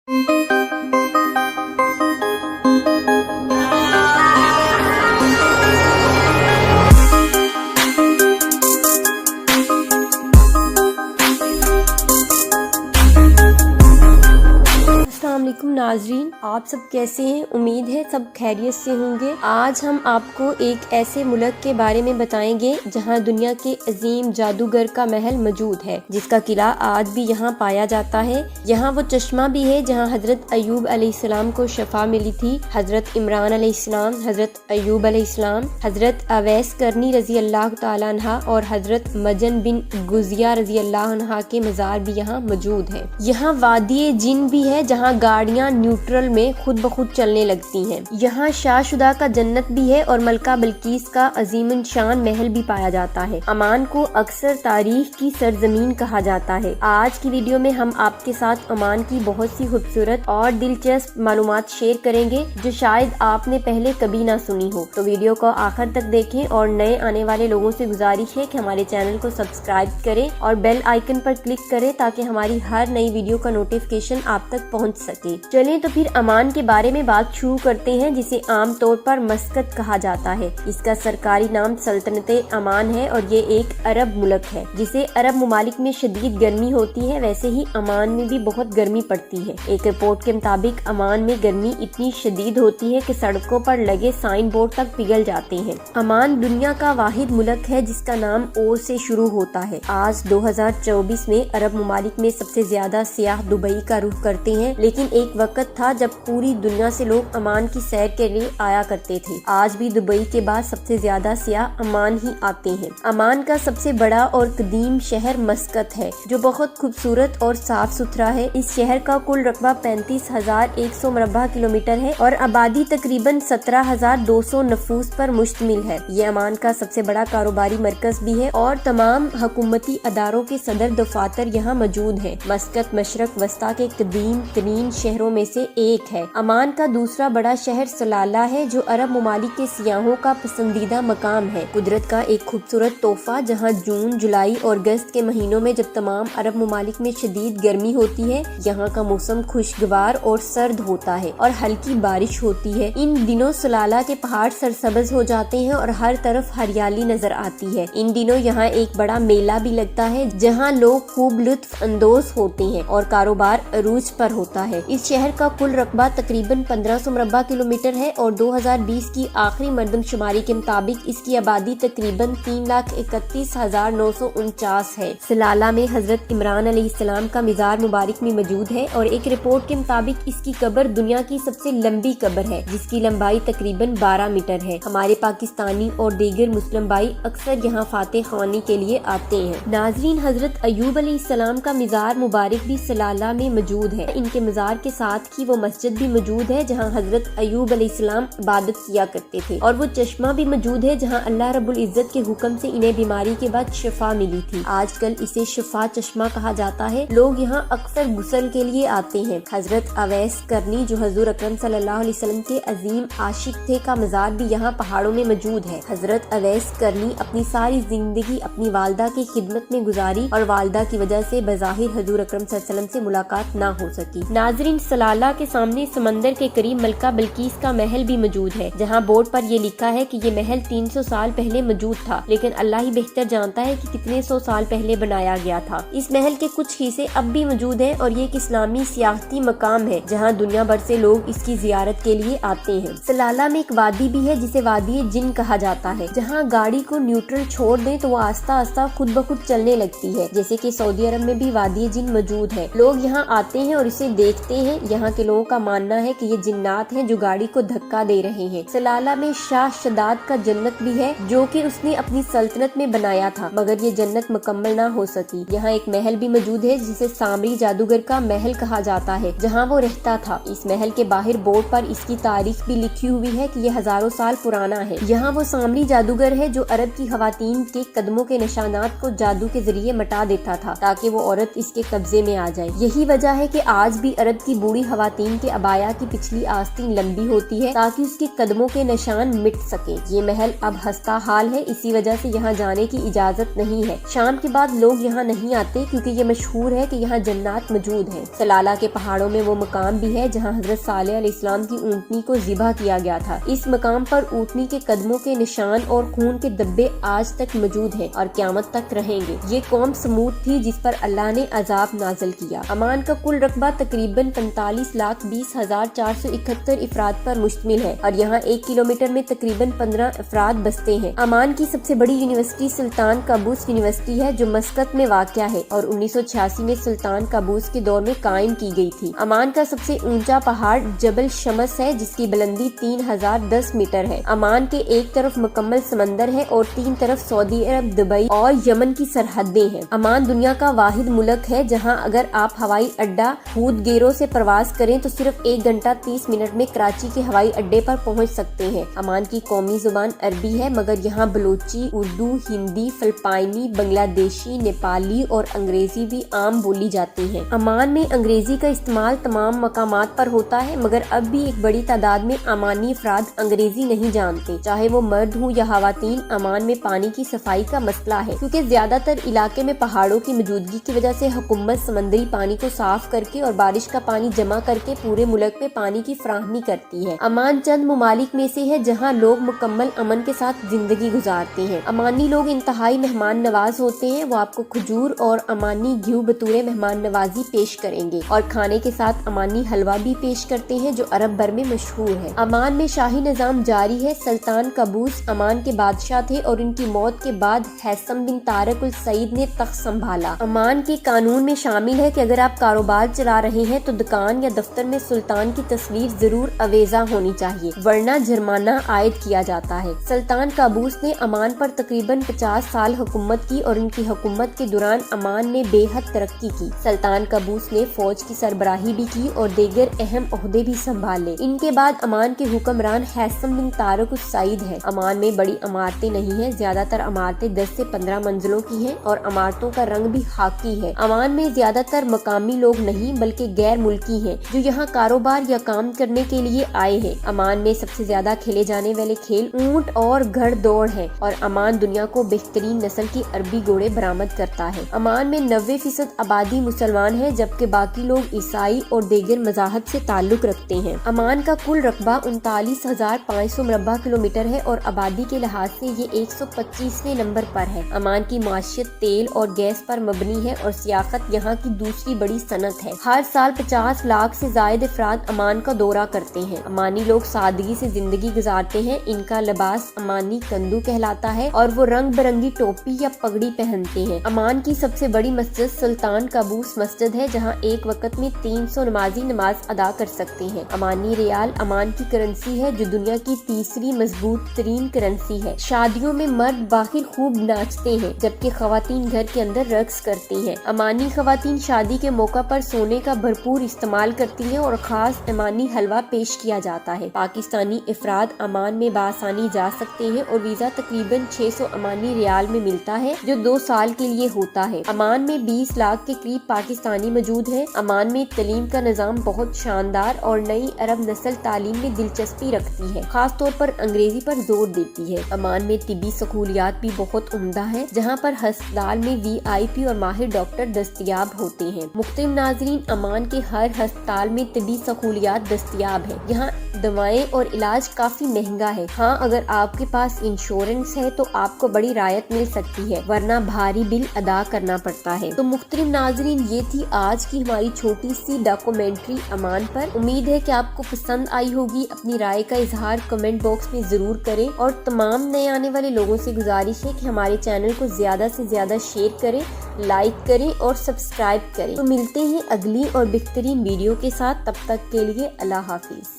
अस्सलामुअलैकुम नाजरीन, आप सब कैसे हैं? उम्मीद है सब खैरियत से होंगे। आज हम आपको एक ऐसे मुल्क के बारे में बताएंगे जहां दुनिया के अजीम जादूगर का महल मौजूद है, जिसका किला आज भी यहां पाया जाता है। यहां वो चश्मा भी है जहां हजरत अयूब अलैहिस्सलाम को शफा मिली थी। हजरत इमरान अलैहिस्सलाम, हजरत अयूब अलैहिस्सलाम, हजरत अवैस करनी रजी अल्लाह तआला अन्हा और हजरत मजन बिन गुजिया रजी अल्लाह अन्हा के मज़ार भी यहाँ मौजूद है। यहाँ वादी जिन भी है जहाँ गाड़ियाँ न्यूट्रल में खुद ब खुद चलने लगती हैं। यहाँ शाहशुदा का जन्नत भी है और मलका बिल्किस का अजीम शान महल भी पाया जाता है। अमान को अक्सर तारीख की सरजमीन कहा जाता है। आज की वीडियो में हम आपके साथ अमान की बहुत सी खूबसूरत और दिलचस्प मालूमात शेयर करेंगे जो शायद आपने पहले कभी ना सुनी हो। तो वीडियो को आखिर तक देखें और नए आने वाले लोगों से गुजारिश है कि हमारे चैनल को सब्सक्राइब करें और बेल आइकन पर क्लिक करें ताकि हमारी हर नई वीडियो का नोटिफिकेशन आप तक पहुंच सके। चलें तो फिर अमान के बारे में बात शुरू करते हैं, जिसे आम तौर पर मस्कत कहा जाता है। इसका सरकारी नाम सल्तनत अमान है और ये एक अरब मुल्क है। जिसे अरब मुमालिक में शदीद गर्मी होती है, वैसे ही अमान में भी बहुत गर्मी पड़ती है। एक रिपोर्ट के मुताबिक अमान में गर्मी इतनी शदीद होती है कि सड़कों पर लगे साइन बोर्ड तक पिघल जाते हैं। अमान दुनिया का वाहिद मुल्क है जिसका नाम ओ से शुरू होता है। आज 2024 में अरब मुमालिक में सबसे ज्यादा सियाह दुबई का रुख करते हैं, लेकिन एक वक्त था जब पूरी दुनिया से लोग अमान की सैर के लिए आया करते थे। आज भी दुबई के बाद सबसे ज्यादा सियाह अमान ही आते हैं। अमान का सबसे बड़ा और कदीम शहर मस्कत है, जो बहुत खूबसूरत और साफ सुथरा है। इस शहर का कुल रकबा 35,100 मुरब्बा किलोमीटर है और आबादी तकरीबन 17,200 नफूस पर मुश्तमिल है। ये अमान का सबसे बड़ा कारोबारी मरकज भी है और तमाम हुकूमती अदारों के सदर दफातर यहाँ मौजूद है। मस्कत मशरक वस्ता के कदीम तरीन शहरों में से एक है। अमान का दूसरा बड़ा शहर सलाला है, जो अरब मुमालिक के सियाहों का पसंदीदा मकाम है। कुदरत का एक खूबसूरत तोहफा, जहाँ जून, जुलाई और अगस्त के महीनों में जब तमाम अरब मुमालिक में शदीद गर्मी होती है, यहाँ का मौसम खुशगवार और सर्द होता है और हल्की बारिश होती है। इन दिनों सलाला के पहाड़ सरसब्ज हो जाते हैं और हर तरफ हरियाली नजर आती है। इन दिनों यहाँ एक बड़ा मेला भी लगता है, जहाँ लोग खूब लुत्फ अंदोज होते हैं और कारोबार अरूज पर होता है। इस शहर का कुल रकबा तकरीबन 1500 मुरब्बा किलोमीटर है और 2020 की आखिरी मरदमशुमारी के मुताबिक इसकी आबादी तकरीबन 3,31,949 है। सलाला में हजरत इमरान अलैहिस्सलाम का मिज़ार मुबारक में मौजूद है और एक रिपोर्ट के मुताबिक इसकी कब्र दुनिया की सबसे लंबी कब्र है, जिसकी लंबाई तकरीबन 12 मीटर है। हमारे पाकिस्तानी और दीगर मुस्लिम भाई अक्सर यहाँ फातेह ख्वानी के लिए आते हैं। नाजरीन, हजरत अयूब अलैहिस्सलाम का मिज़ार मुबारक भी सलाला में मौजूद है। इनके मज़ार के साथ ही वो मस्जिद भी मौजूद है जहाँ हजरत अयूब अलैहिस्सलाम इबादत किया करते थे, और वो चश्मा भी मौजूद है जहाँ अल्लाह रब्बुल इज्जत के हुक्म से इन्हें बीमारी के बाद शिफा मिली थी। आजकल इसे शिफा चश्मा कहा जाता है। लोग यहाँ अक्सर गुस्ल के लिए आते हैं। हजरत अवैस करनी, जो हजूर अकरम सल्लल्लाहु अलैहि वसल्लम के अजीम आशिक थे, का मज़ार भी यहाँ पहाड़ों में मौजूद है। हजरत अवैस करनी अपनी सारी जिंदगी अपनी वालदा की खिदमत में गुजारी और वालदा की वजह से बज़ाहिर हजूर अकरम सल्लल्लाहु अलैहि वसल्लम से मुलाकात ना हो सकी। नाजरीन, सलाला के सामने समंदर के करीब मलका बिल्किस का महल भी मौजूद है, जहाँ बोर्ड पर ये लिखा है कि ये महल 300 साल पहले मौजूद था, लेकिन अल्लाह ही बेहतर जानता है कि कितने 100 साल पहले बनाया गया था। इस महल के कुछ हिस्से अब भी मौजूद हैं और ये एक इस्लामी सियाहती मकाम है, जहाँ दुनिया भर से लोग इसकी जियारत के लिए आते हैं। सलाला में एक वादी भी है जिसे वादी जिन कहा जाता है, जहाँ गाड़ी को न्यूट्रल छोड़ दें तो वो आस्ता आस्ता खुद ब खुद चलने लगती है। जैसे कि सऊदी अरब में भी वादी जिन मौजूद है। लोग यहाँ आते हैं और इसे देखते हैं। यहाँ के लोगों का मानना है कि ये जिन्नात हैं जो गाड़ी को धक्का दे रहे हैं। सलाला में शाह शदाद का जन्नत भी है, जो कि उसने अपनी सल्तनत में बनाया था, मगर ये जन्नत मुकम्मल ना हो सकी। यहाँ एक महल भी मौजूद है जिसे सामरी जादूगर का महल कहा जाता है, जहाँ वो रहता था। इस महल के बाहर बोर्ड पर इसकी तारीख भी लिखी हुई है कि ये हजारों साल पुराना है। यहाँ वो सामरी जादूगर है जो अरब की खवातीन के कदमों के निशानात को जादू के जरिए मिटा देता था, ताकि वो औरत इसके कब्जे में आ जाए। यही वजह है कि आज भी अरब کی بوڑھی خواتین کے عبایا کی پچھلی آستین لمبی ہوتی ہے تاکہ اس کے قدموں کے نشان مٹ سکے۔ یہ محل اب ہستہ حال ہے، اسی وجہ سے یہاں جانے کی اجازت نہیں ہے۔ شام کے بعد لوگ یہاں نہیں آتے کیونکہ یہ مشہور ہے کہ یہاں جنات موجود ہیں۔ سلالہ کے پہاڑوں میں وہ مقام بھی ہے جہاں حضرت صالح علیہ السلام کی اونٹنی کو ذبح کیا گیا تھا۔ اس مقام پر اونٹنی کے قدموں کے نشان اور خون کے دبے آج تک موجود ہیں اور قیامت تک رہیں گے۔ یہ قوم سمود تھی جس پر اللہ نے عذاب نازل کیا۔ عمان کا کل رقبہ تقریباً 45,20,471 افراد پر مشتمل ہے اور یہاں 1 کلومیٹر میں تقریباً 15 افراد بستے ہیں۔ عمان کی سب سے بڑی یونیورسٹی سلطان قابوس یونیورسٹی ہے جو مسقط میں واقع ہے اور 1986 میں سلطان قابوس کے دور میں قائم کی گئی تھی۔ عمان کا سب سے اونچا پہاڑ جبل شمس ہے جس کی بلندی 3010 میٹر ہے۔ عمان کے ایک طرف مکمل سمندر ہے اور 3 طرف سعودی عرب، دبئی اور یمن کی سرحدیں ہیں۔ عمان دنیا کا واحد ملک ہے جہاں اگر آپ ہوائی اڈہ ہود گیرو سے پرواز کریں تو صرف 1 گھنٹہ 30 منٹ میں کراچی کے ہوائی اڈے پر پہنچ سکتے ہیں۔ عمان کی قومی زبان عربی ہے مگر یہاں بلوچی، اردو، ہندی، فلپائنی، بنگلہ دیشی، نیپالی اور انگریزی بھی عام بولی جاتی ہیں۔ عمان میں انگریزی کا استعمال تمام مقامات پر ہوتا ہے مگر اب بھی ایک بڑی تعداد میں عمانی افراد انگریزی نہیں جانتے، چاہے وہ مرد ہوں یا خواتین۔ عمان میں پانی کی صفائی کا مسئلہ ہے کیونکہ زیادہ تر علاقے میں پہاڑوں کی موجودگی کی وجہ سے حکومت سمندری پانی کو صاف کر کے اور بارش کا پانی جمع کر کے پورے ملک میں پانی کی فراہمی کرتی ہے۔ عمان چند ممالک میں سے ہے جہاں لوگ مکمل امن کے ساتھ زندگی گزارتے ہیں۔ عمانی لوگ انتہائی مہمان نواز ہوتے ہیں، وہ آپ کو کھجور اور عمانی گھیو بطور مہمان نوازی پیش کریں گے اور کھانے کے ساتھ عمانی حلوہ بھی پیش کرتے ہیں جو عرب بھر میں مشہور ہے۔ عمان میں شاہی نظام جاری ہے۔ سلطان قابوس عمان کے بادشاہ تھے اور ان کی موت کے بعد حیثم بن طارق السعید نے تخت سنبھالا۔ عمان کے قانون میں شامل ہے کہ اگر آپ کاروبار چلا رہے ہیں تو دکان یا دفتر میں سلطان کی تصویر ضرور آویزاں ہونی چاہیے ورنہ جرمانہ عائد کیا جاتا ہے۔ سلطان قابوس نے عمان پر تقریباً 50 سال حکومت کی اور ان کی حکومت کے دوران عمان نے بے حد ترقی کی۔ سلطان قابوس نے فوج کی سربراہی بھی کی اور دیگر اہم عہدے بھی سنبھالے۔ ان کے بعد عمان کے حکمران حیثم بن طارق السعید ہیں۔ عمان میں بڑی عمارتیں نہیں ہیں، زیادہ تر عمارتیں 10 سے 15 منزلوں کی ہیں اور عمارتوں کا رنگ بھی خاکی ہے۔ عمان میں زیادہ تر مقامی لوگ نہیں بلکہ غیر ملکی ہیں جو یہاں کاروبار یا کام کرنے کے لیے آئے ہیں۔ عمان میں سب سے زیادہ کھیلے جانے والے کھیل اونٹ اور گھڑ دوڑ ہیں اور عمان دنیا کو بہترین نسل کی عربی گھوڑے برآمد کرتا ہے۔ عمان میں 90% آبادی مسلمان ہے جبکہ باقی لوگ عیسائی اور دیگر مذاہب سے تعلق رکھتے ہیں۔ عمان کا کل رقبہ 39,500 مربع کلومیٹر ہے اور آبادی کے لحاظ سے یہ 125ویں نمبر پر ہے۔ عمان کی معیشت تیل اور گیس پر مبنی ہے اور سیاحت یہاں کی دوسری بڑی صنعت ہے۔ ہر سال 50 لاکھ سے زائد افراد عمان کا دورہ کرتے ہیں۔ عمانی لوگ سادگی سے زندگی گزارتے ہیں۔ ان کا لباس عمانی کندو کہلاتا ہے اور وہ رنگ برنگی ٹوپی یا پگڑی پہنتے ہیں۔ عمان کی سب سے بڑی مسجد سلطان قابوس مسجد ہے جہاں ایک وقت میں 300 نمازی نماز ادا کر سکتے ہیں۔ عمانی ریال عمان کی کرنسی ہے جو دنیا کی تیسری مضبوط ترین کرنسی ہے۔ شادیوں میں مرد باہر خوب ناچتے ہیں جبکہ خواتین گھر کے اندر رقص کرتی ہیں۔ عمانی خواتین شادی کے موقع پر سونے کا بھرپور استعمال کرتی ہیں اور خاص عمانی حلوہ پیش کیا جاتا ہے۔ پاکستانی افراد عمان میں بآسانی جا سکتے ہیں اور ویزا تقریباً 600 عمانی ریال میں ملتا ہے جو 2 سال کے لیے ہوتا ہے۔ عمان میں 20 لاکھ کے قریب پاکستانی موجود ہیں۔ عمان میں تعلیم کا نظام بہت شاندار اور نئی عرب نسل تعلیم میں دلچسپی رکھتی ہے، خاص طور پر انگریزی پر زور دیتی ہے۔ عمان میں طبی سہولیات بھی بہت عمدہ ہیں جہاں پر ہسپتال میں VIP اور ماہر ڈاکٹر دستیاب ہوتے ہیں۔ محترم ناظرین، عمان کے ہر ہسپتال میں طبی سہولیات دستیاب ہیں۔ یہاں دوائیں اور علاج کافی مہنگا ہے۔ ہاں، اگر آپ کے پاس انشورنس ہے تو آپ کو بڑی رعایت مل سکتی ہے ورنہ بھاری بل ادا کرنا پڑتا ہے۔ تو محترم ناظرین، یہ تھی آج کی ہماری چھوٹی سی ڈاکومنٹری عمان پر۔ امید ہے کہ آپ کو پسند آئی ہوگی۔ اپنی رائے کا اظہار کمنٹ باکس میں ضرور کریں اور تمام نئے آنے والے لوگوں سے گزارش ہے کہ ہمارے چینل کو زیادہ سے زیادہ شیئر کریں، لائک کریں اور سبسکرائب کریں۔ تو ملتے ہیں اگلی اور بہترین ویڈیو کے ساتھ، تب تک کے لیے اللہ حافظ۔